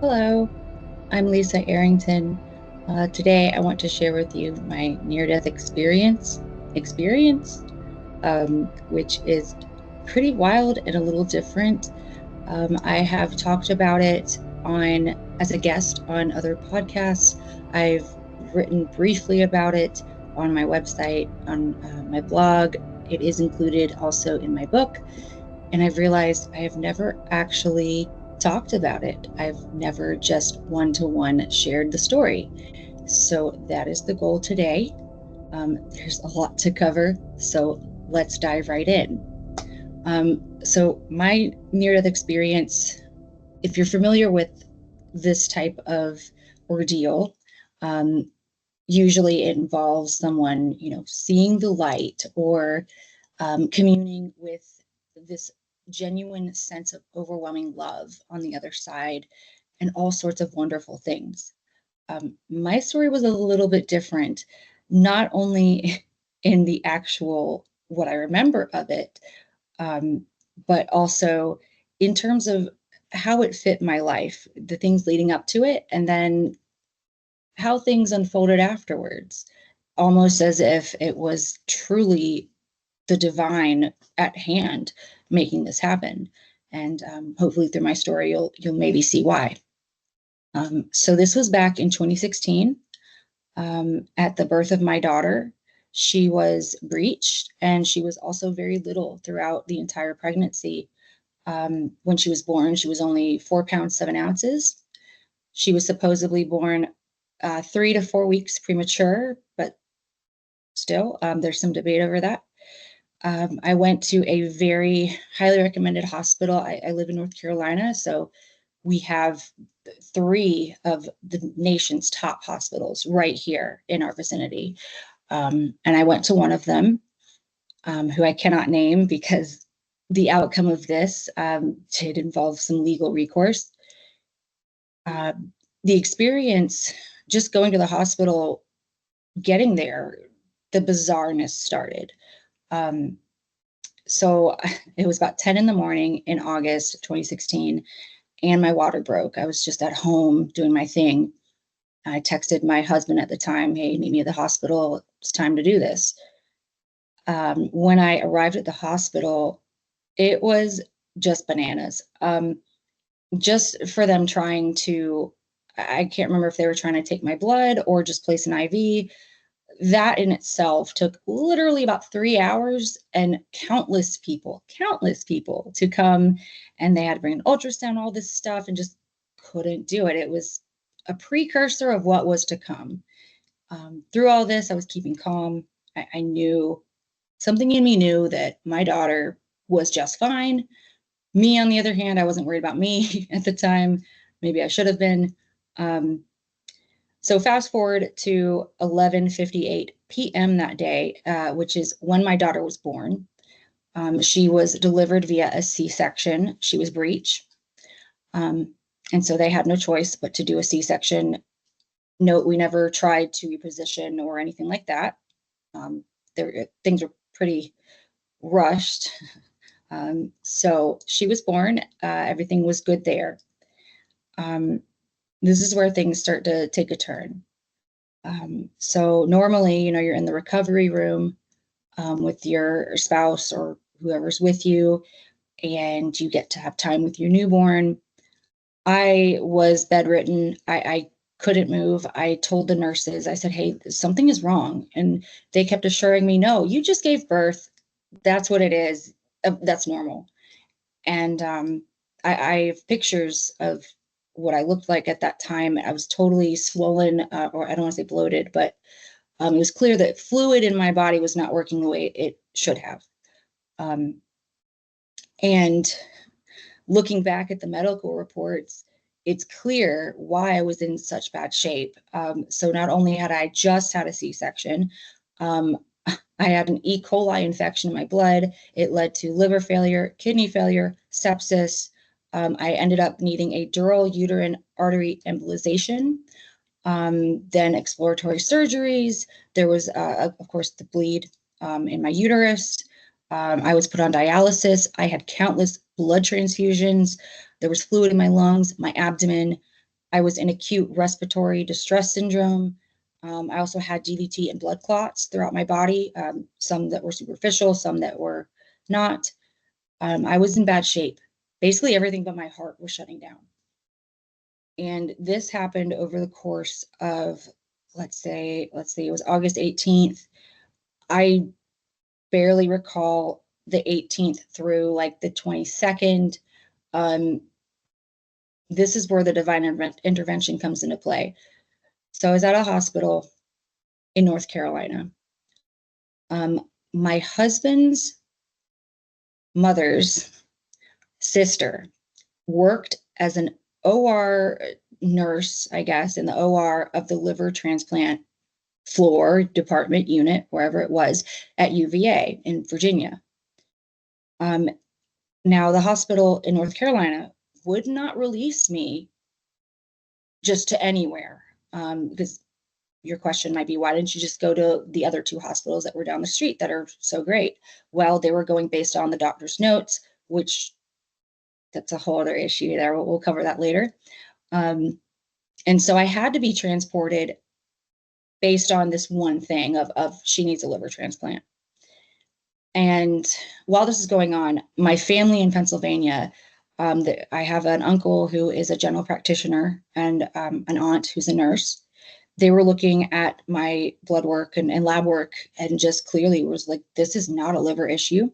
Hello, I'm Lisa Arrington. Today I want to share with you my near-death experience, which is pretty wild and a little different. I have talked about it on as a guest on other podcasts. I've written briefly about it on my website, on my blog. It is included also in my book. And I've realized I have never actually talked about it. I've never just one-to-one shared the story. So that is the goal today. There's a lot to cover, so let's dive right in. So my near-death experience, if you're familiar with this type of ordeal, um, usually it involves someone, seeing the light or communing with this genuine sense of overwhelming love on the other side and all sorts of wonderful things. My story was a little bit different, not only in the actual what I remember of it, um, but also in terms of how it fit my life, the things leading up to it, and then how things unfolded afterwards, almost as if it was truly the divine at hand making this happen. And hopefully, through my story, you'll maybe see why. So this was back in 2016, at the birth of my daughter. She was breached, and she was also very little throughout the entire pregnancy. When she was born, she was only 4 pounds 7 ounces. She was supposedly born 3 to 4 weeks premature, but still, there's some debate over that. I went to a very highly recommended hospital. I live in North Carolina, so we have three of the nation's top hospitals right here in our vicinity. And I went to one of them, who I cannot name because the outcome of this did involve some legal recourse. Uh, the experience, just going to the hospital, getting there, the bizarreness started. Um, so it was about 10 in the morning in August 2016, and my water broke. I was just at home doing my thing. I texted my husband at the time, "Hey, meet me at the hospital. It's time to do this." When I arrived at the hospital, it was just bananas. Just for them trying to, I can't remember if they were trying to take my blood or just place an IV. That in itself took literally about 3 hours, and countless people to come, and they had to bring an ultrasound, all this stuff, and just couldn't do it. It was a precursor of what was to come. Through all this, I was keeping calm. I knew, something in me knew that my daughter was just fine. Me, on the other hand, I wasn't worried about me at the time. Maybe I should have been. Um, so fast forward to 11:58 p.m. that day, which is when my daughter was born. She was delivered via a C-section. She was breech. Um, and so they had no choice but to do a C-section. Note, we never tried to reposition or anything like that. Things were pretty rushed. So she was born. Everything was good there. This is where things start to take a turn. So normally, you're in the recovery room with your spouse or whoever's with you, and you get to have time with your newborn. I was bedridden. I couldn't move. I told the nurses, I said, "Hey, something is wrong." And they kept assuring me, "No, you just gave birth. That's what it is. That's normal." And I have pictures of what I looked like at that time. I was totally swollen, or I don't want to say bloated, but it was clear that fluid in my body was not working the way it should have. Um, and looking back at the medical reports, it's clear why I was in such bad shape. So not only had I just had a C-section, um, I had an E. coli infection in my blood. It led to liver failure, kidney failure, sepsis. I ended up needing a dural uterine artery embolization, then exploratory surgeries. There was, of course, the bleed in my uterus. I was put on dialysis. I had countless blood transfusions. There was fluid in my lungs, my abdomen. I was in acute respiratory distress syndrome. I also had DVT and blood clots throughout my body, some that were superficial, some that were not. I was in bad shape. Basically, everything but my heart was shutting down. And this happened over the course of, let's say it was August 18th. I barely recall the 18th through like the 22nd. This is where the divine intervention comes into play. So I was at a hospital in North Carolina. My husband's mother's sister worked as an OR nurse, I guess, in the OR of the liver transplant floor department unit, wherever it was, at UVA in Virginia. Now, the hospital in North Carolina would not release me just to anywhere, because your question might be, why didn't you just go to the other two hospitals that were down the street that are so great? Well, they were going based on the doctor's notes, which that's a whole other issue there. We'll cover that later. And so I had to be transported based on this one thing of she needs a liver transplant. And while this is going on, my family in Pennsylvania, I have an uncle who is a general practitioner and an aunt who's a nurse. They were looking at my blood work and lab work and just clearly was like, this is not a liver issue.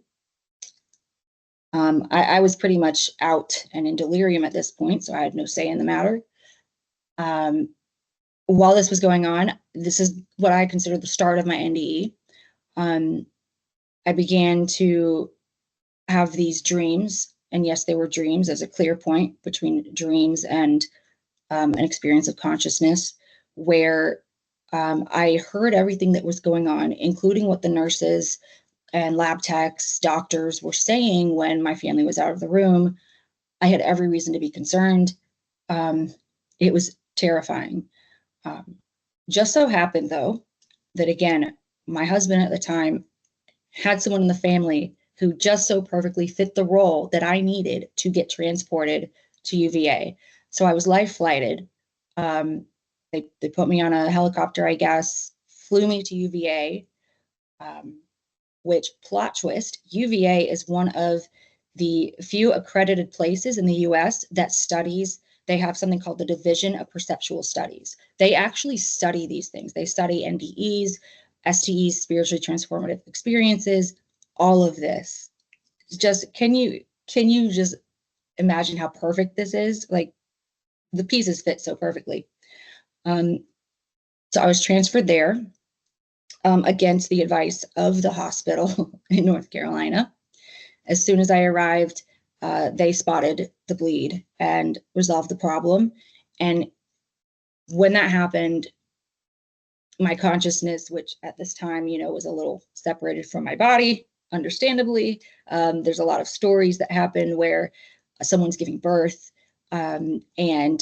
I was pretty much out and in delirium at this point, so I had no say in the matter. While this was going on, this is what I consider the start of my NDE. I began to have these dreams, and yes, they were dreams. There's a clear point between dreams and an experience of consciousness where I heard everything that was going on, including what the nurses and lab techs, doctors were saying when my family was out of the room. I had every reason to be concerned. It was terrifying. Just so happened, though, that again, my husband at the time had someone in the family who just so perfectly fit the role that I needed to get transported to UVA. So I was life flighted. They put me on a helicopter, I guess, flew me to UVA, which, plot twist, UVA is one of the few accredited places in the US that studies. They have something called the Division of Perceptual Studies. They actually study these things. They study NDEs, STEs, spiritually transformative experiences, all of this. Just can you just imagine how perfect this is? Like, the pieces fit so perfectly. So I was transferred there against the advice of the hospital in North Carolina. As soon as I arrived, they spotted the bleed and resolved the problem. And when that happened, my consciousness, which at this time, was a little separated from my body, understandably. There's a lot of stories that happen where someone's giving birth and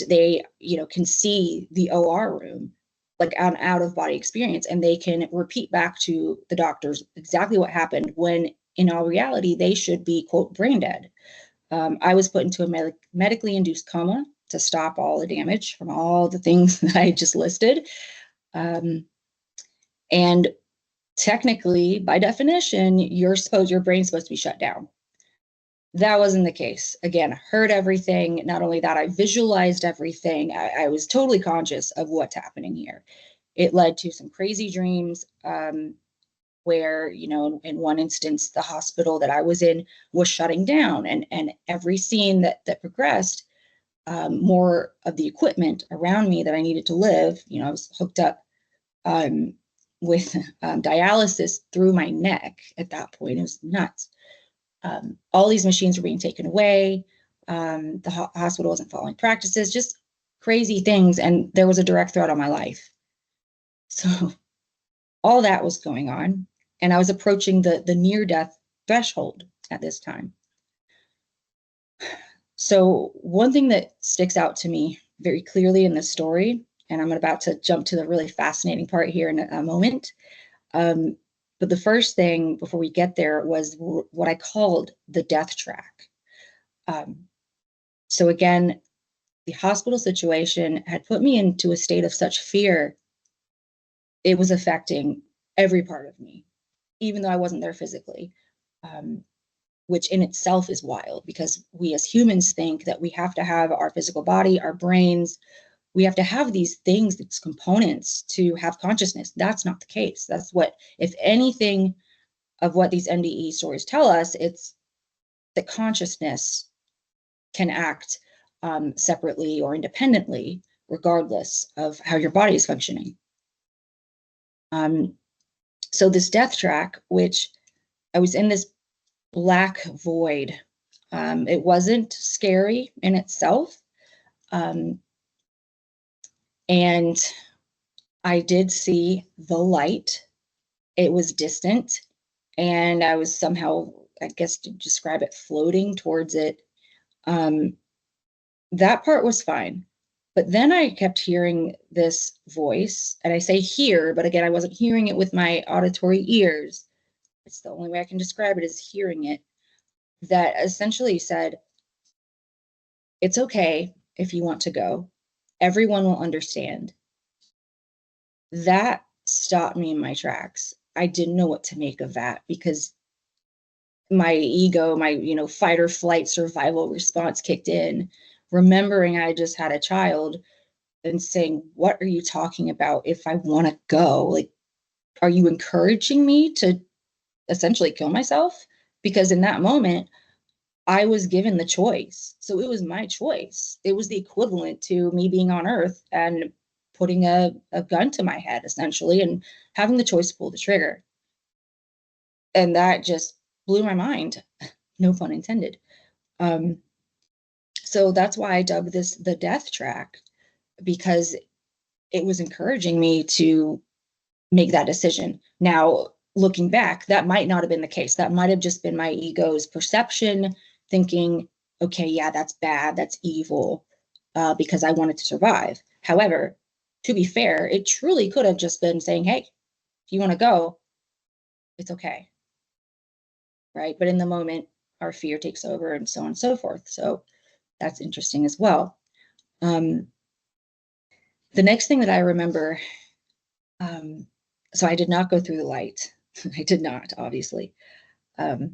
they, can see the OR room, like an out of body experience, and they can repeat back to the doctors exactly what happened when in all reality, they should be, quote, brain dead. I was put into a medically induced coma to stop all the damage from all the things that I just listed. And technically, by definition, your brain's supposed to be shut down. That wasn't the case. Again, I heard everything. Not only that, I visualized everything. I was totally conscious of what's happening here. It led to some crazy dreams where, in one instance, the hospital that I was in was shutting down. And every scene that progressed, more of the equipment around me that I needed to live, I was hooked up with dialysis through my neck at that point. It was nuts. All these machines were being taken away. The hospital wasn't following practices, just crazy things. And there was a direct threat on my life. So all that was going on. And I was approaching the near-death threshold at this time. So one thing that sticks out to me very clearly in this story, and I'm about to jump to the really fascinating part here in a moment, but the first thing before we get there was what I called the death track. So again, the hospital situation had put me into a state of such fear. It was affecting every part of me, even though I wasn't there physically, um, which in itself is wild because we as humans think that we have to have our physical body, our brains, we have to have these things, these components to have consciousness. That's not the case. That's what, if anything of what these NDE stories tell us, it's that consciousness can act separately or independently, regardless of how your body is functioning. So this death track, which I was in this black void, it wasn't scary in itself. And I did see the light. It was distant, and I was somehow, I guess to describe it, floating towards it. That part was fine. But then I kept hearing this voice, and I say hear, but again, I wasn't hearing it with my auditory ears. It's the only way I can describe it is hearing it, that essentially said, it's okay if you want to go. Everyone will understand. That stopped me in my tracks. I didn't know what to make of that because my ego, my, fight or flight survival response kicked in, remembering I just had a child and saying, what are you talking about if I want to go? Like, are you encouraging me to essentially kill myself? Because in that moment, I was given the choice. So it was my choice. It was the equivalent to me being on Earth and putting a gun to my head, essentially, and having the choice to pull the trigger. And that just blew my mind. No pun intended. So that's why I dubbed this the death track, because it was encouraging me to make that decision. Now, looking back, that might not have been the case. That might have just been my ego's perception, thinking, okay, yeah, that's bad, that's evil, because I wanted to survive. However, to be fair, it truly could have just been saying, hey, if you want to go, it's okay. Right. But in the moment, our fear takes over and so on and so forth. So that's interesting as well. The next thing that I remember, so I did not go through the light. I did not, obviously. The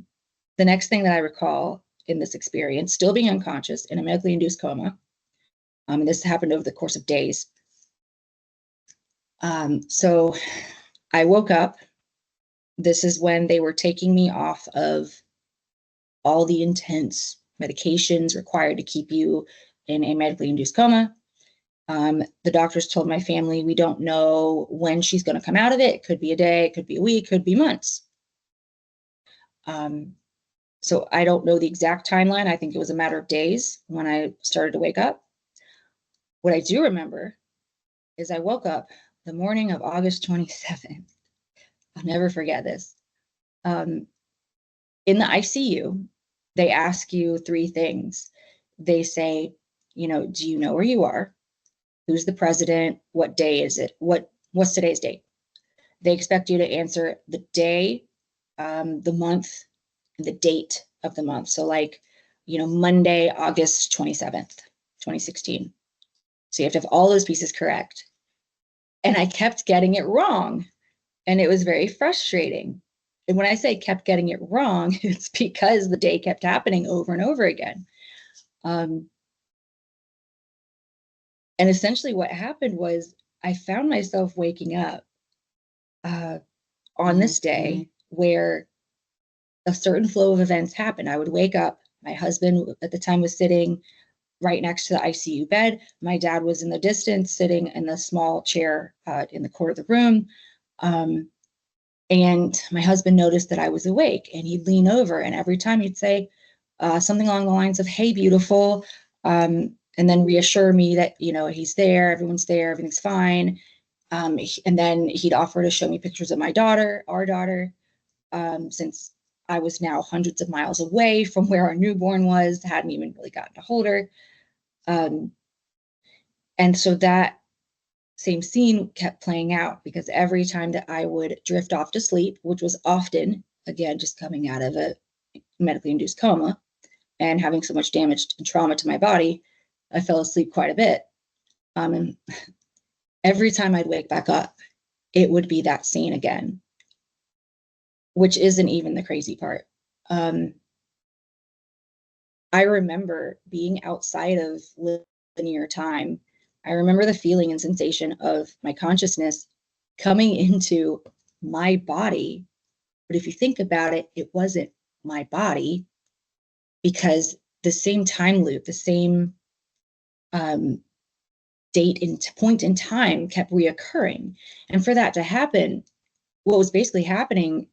next thing that I recall in this experience, still being unconscious in a medically induced coma, and this happened over the course of days. So I woke up. This is when they were taking me off of all the intense medications required to keep you in a medically induced coma. The doctors told my family, we don't know when she's going to come out of it. It could be a day, it could be a week, could be months. So I don't know the exact timeline. I think it was a matter of days when I started to wake up. What I do remember is I woke up the morning of August 27th. I'll never forget this. In the ICU, they ask you three things. They say, do you know where you are? Who's the president? What day is it? What's today's date? They expect you to answer the day, the month, and the date of the month. So like, Monday, August 27th, 2016. So you have to have all those pieces correct. And I kept getting it wrong. And it was very frustrating. And when I say kept getting it wrong, it's because the day kept happening over and over again. And essentially what happened was I found myself waking up on this day where a certain flow of events happened. I would wake up. My husband at the time was sitting right next to the ICU bed. My dad was in the distance, sitting in the small chair in the corner of the room. And my husband noticed that I was awake, and he'd lean over, and every time he'd say something along the lines of, hey, beautiful, and then reassure me that, he's there, everyone's there, everything's fine. And then he'd offer to show me pictures of my daughter, our daughter, since I was now hundreds of miles away from where our newborn was, hadn't even really gotten to hold her. And so that same scene kept playing out, because every time that I would drift off to sleep, which was often, again, just coming out of a medically induced coma and having so much damage and trauma to my body, I fell asleep quite a bit. And every time I'd wake back up, it would be that scene again, which isn't even the crazy part. I remember being outside of linear time. I remember the feeling and sensation of my consciousness coming into my body. But if you think about it, it wasn't my body, because the same time loop, the same date and point in time kept reoccurring. And for that to happen, what was basically happening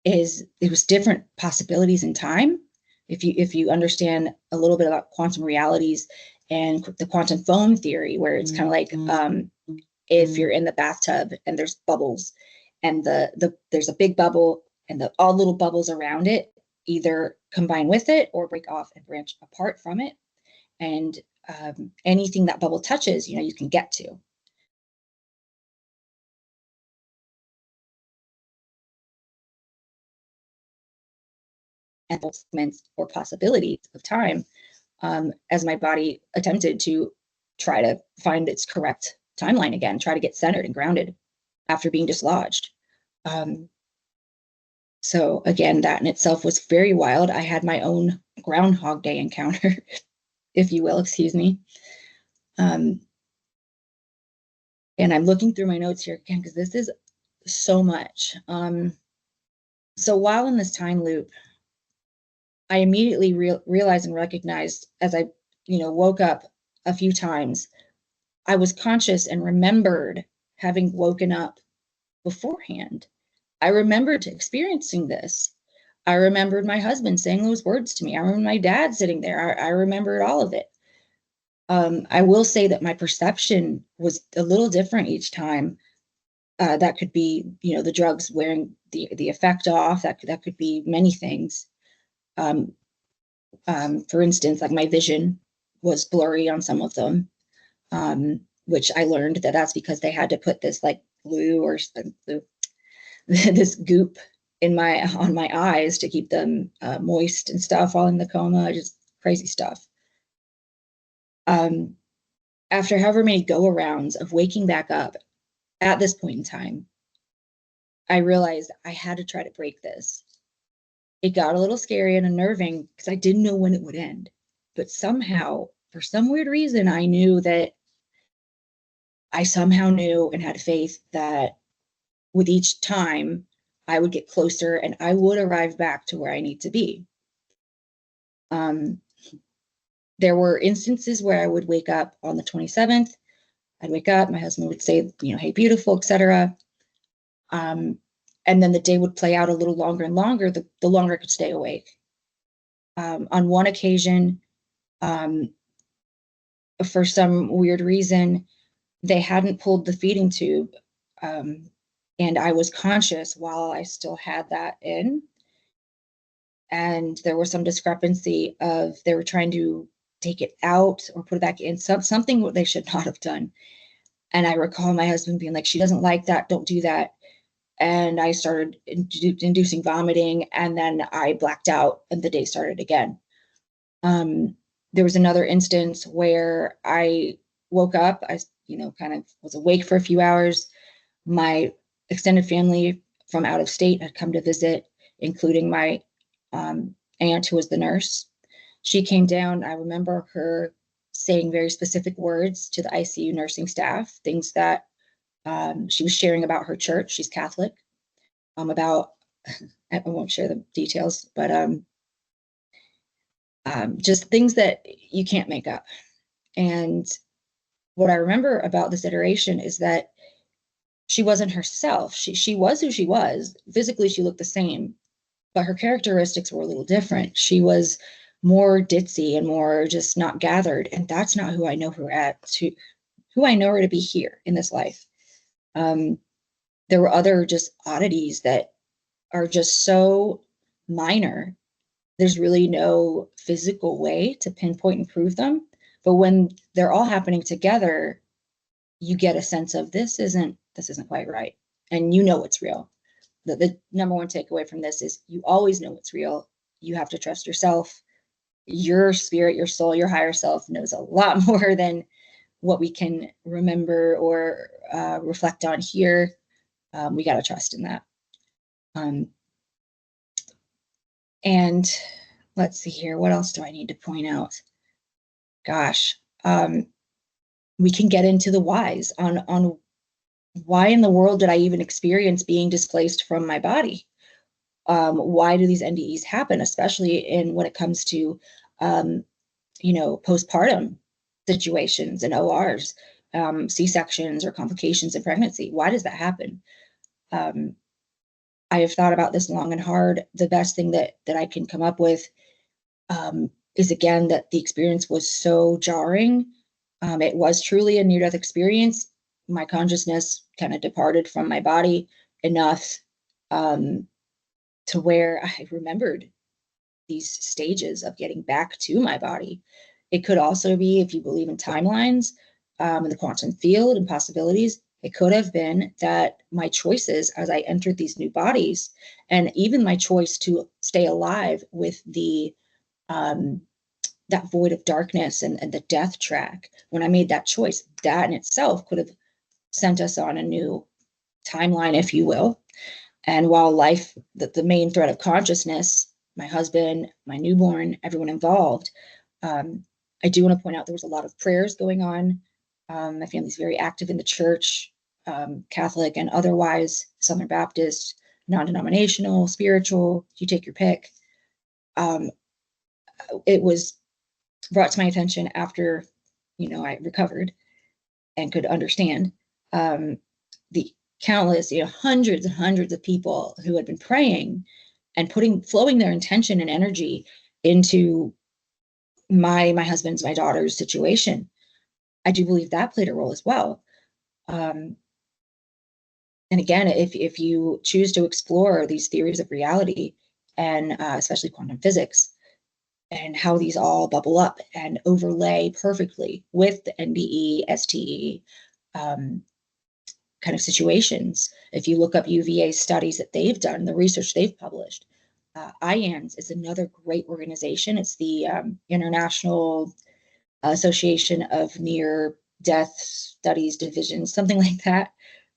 is it was different possibilities in time. If you understand a little bit about quantum realities and the quantum foam theory, where it's kind of like if you're in the bathtub and there's bubbles, and there's a big bubble, and all little bubbles around it either combine with it or break off and branch apart from it, and anything that bubble touches, you can get to. And or possibilities of time, as my body attempted to try to find its correct timeline again, try to get centered and grounded after being dislodged. So again, that in itself was very wild. I had my own Groundhog Day encounter, if you will, excuse me. And I'm looking through my notes here again, because this is so much. So while in this time loop, I immediately realized and recognized, as I, woke up a few times, I was conscious and remembered having woken up beforehand. I remembered experiencing this. I remembered my husband saying those words to me. I remember my dad sitting there. I remembered all of it. I will say that my perception was a little different each time. That could be, the drugs wearing the effect off. That could be many things. For instance, like my vision was blurry on some of them, which I learned that that's because they had to put this like glue or this goop on my eyes to keep them moist and stuff while in the coma. Just crazy stuff. After however many go-arounds of waking back up at this point in time, I realized I had to try to break this. It got a little scary and unnerving because I didn't know when it would end. But somehow, for some weird reason, I somehow knew and had faith that with each time I would get closer and I would arrive back to where I need to be. There were instances where I would wake up on the 27th. I'd wake up, my husband would say, hey, beautiful, etc. And then the day would play out a little longer and longer, the longer I could stay awake. On one occasion, for some weird reason, they hadn't pulled the feeding tube, and I was conscious while I still had that in. And there was some discrepancy of they were trying to take it out or put it back in, something what they should not have done. And I recall my husband being like, she doesn't like that, don't do that. And I started inducing vomiting, and then I blacked out and the day started again. There was another instance where I woke up, I kind of was awake for a few hours. My extended family from out of state had come to visit, including my aunt, who was the nurse. She came down. I remember her saying very specific words to the ICU nursing staff, things that she was sharing about her church. She's Catholic. About, I won't share the details, but just things that you can't make up. And what I remember about this iteration is that she wasn't herself. She was who she was. Physically, she looked the same, but her characteristics were a little different. She was more ditzy and more just not gathered. And that's not who I know her who I know her to be here in this life. There were other just oddities that are just so minor. There's really no physical way to pinpoint and prove them. But when they're all happening together, you get a sense of this isn't quite right. And it's real. The number one takeaway from this is you always know it's real. You have to trust yourself. your spirit, your soul, your higher self knows a lot more than what we can remember or reflect on here. We got to trust in that. And let's see here. What else do I need to point out? Gosh, we can get into the whys on why in the world did I even experience being displaced from my body? Why do these NDEs happen, especially in when it comes to, postpartum situations and ORs, C-sections or complications in pregnancy? Why does that happen? I have thought about this long and hard. The best thing that I can come up with is, again, that the experience was so jarring. It was truly a near-death experience. My consciousness kind of departed from my body enough to where I remembered these stages of getting back to my body. It could also be, if you believe in timelines, in the quantum field and possibilities, it could have been that my choices as I entered these new bodies, and even my choice to stay alive with the that void of darkness and the death track, when I made that choice, that in itself could have sent us on a new timeline, if you will. And while life, the main thread of consciousness, my husband, my newborn, everyone involved, I do want to point out there was a lot of prayers going on. My family's very active in the church, Catholic and otherwise, Southern Baptist, non-denominational, spiritual, you take your pick. It was brought to my attention after, I recovered and could understand the countless, hundreds and hundreds of people who had been praying and flowing their intention and energy into my husband's, my daughter's situation. I do believe that played a role as well. And again, if you choose to explore these theories of reality and especially quantum physics and how these all bubble up and overlay perfectly with the NDE, STE kind of situations. If you look up UVA studies that they've done, the research they've published, IANS is another great organization. It's the International Association of Near Death Studies Division, something like that,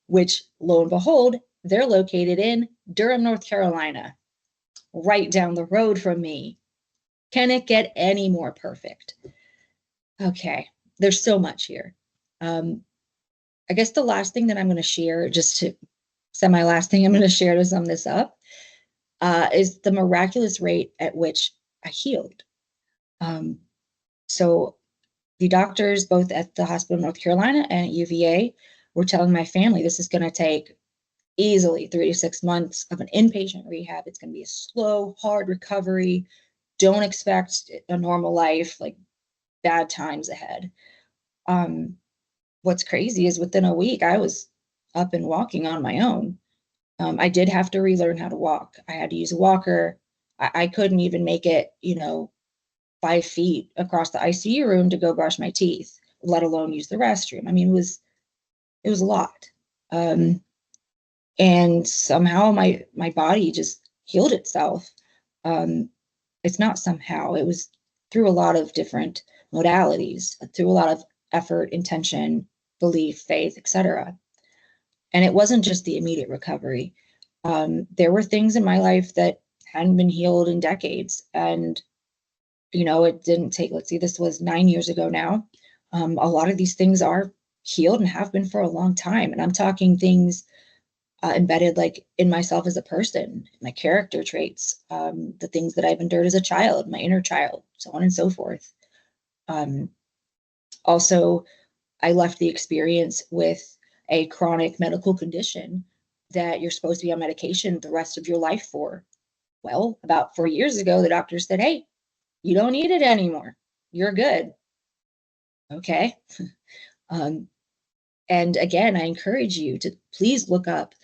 which lo and behold, they're located in Durham, North Carolina, right down the road from me. Can it get any more perfect? Okay, there's so much here. I guess the last thing that I'm going to share, just to semi-last thing I'm going to share to sum this up, is the miraculous rate at which I healed. So the doctors, both at the hospital in North Carolina and at UVA, were telling my family this is going to take easily 3 to 6 months of an inpatient rehab. It's going to be a slow, hard recovery. Don't expect a normal life, like bad times ahead. What's crazy is within a week, I was up and walking on my own. I did have to relearn how to walk. I had to use a walker. I couldn't even make it, 5 feet across the ICU room to go brush my teeth, let alone use the restroom. I mean, it was a lot. And somehow my body just healed itself. It's not somehow, it was through a lot of different modalities, through a lot of effort, intention, belief, faith, etc. And it wasn't just the immediate recovery. There were things in my life that hadn't been healed in decades. And, it didn't take, let's see, this was 9 years ago now. A lot of these things are healed and have been for a long time. And I'm talking things embedded like in myself as a person, my character traits, the things that I've endured as a child, my inner child, so on and so forth. Also, I left the experience with a chronic medical condition that you're supposed to be on medication the rest of your life for. Well, about 4 years ago, the doctor said, hey, you don't need it anymore. You're good. Okay. And again, I encourage you to please look up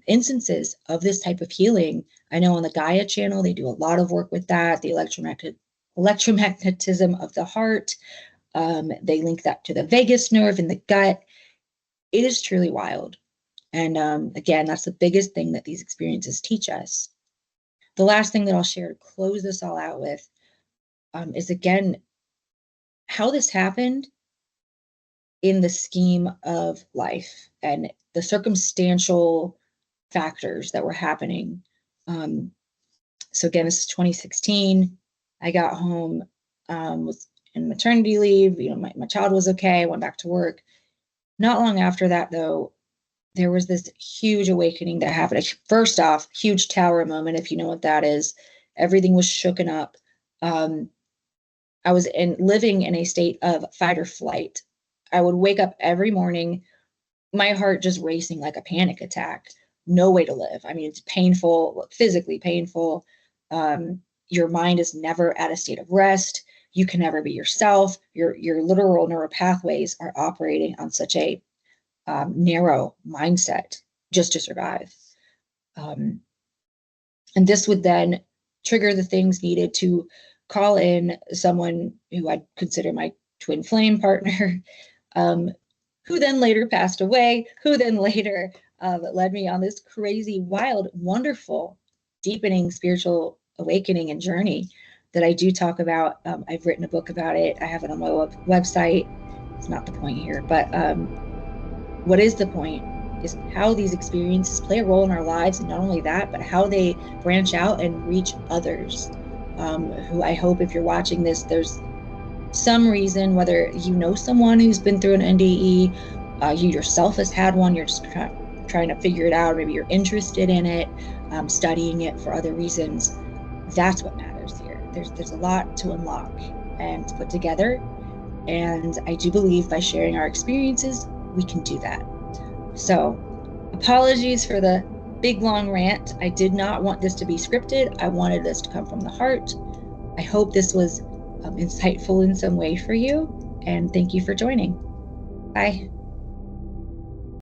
instances of this type of healing. I know on the Gaia channel, they do a lot of work with that, the electromagnetism of the heart. They link that to the vagus nerve in the gut. It is truly wild. And again, that's the biggest thing that these experiences teach us. The last thing that I'll share to close this all out with, is again how this happened in the scheme of life and the circumstantial factors that were happening. So again, this is 2016. I got home, was in maternity leave. My child was okay. I went back to work. Not long after that, though, there was this huge awakening that happened. First off, huge tower moment, if you know what that is. Everything was shooken up. I was living in a state of fight or flight. I would wake up every morning, my heart just racing like a panic attack. No way to live. I mean, it's painful, physically painful. Your mind is never at a state of rest. You can never be yourself. Your literal neural pathways are operating on such a narrow mindset just to survive. And this would then trigger the things needed to call in someone who I'd consider my twin flame partner, who then later passed away, who then later led me on this crazy, wild, wonderful, deepening spiritual awakening and journey that I do talk about. I've written a book about it. I have it on my website. It's not the point here, but what is the point is how these experiences play a role in our lives, and not only that, but how they branch out and reach others, who I hope, if you're watching this, there's some reason, whether you know someone who's been through an NDE, you yourself has had one, you're just trying to figure it out, maybe you're interested in it, studying it for other reasons. That's what matters here. There's a lot to unlock and to put together, and I do believe by sharing our experiences, we can do that. So, apologies for the big long rant. I did not want this to be scripted. I wanted this to come from the heart. I hope this was insightful in some way for you, and thank you for joining. Bye.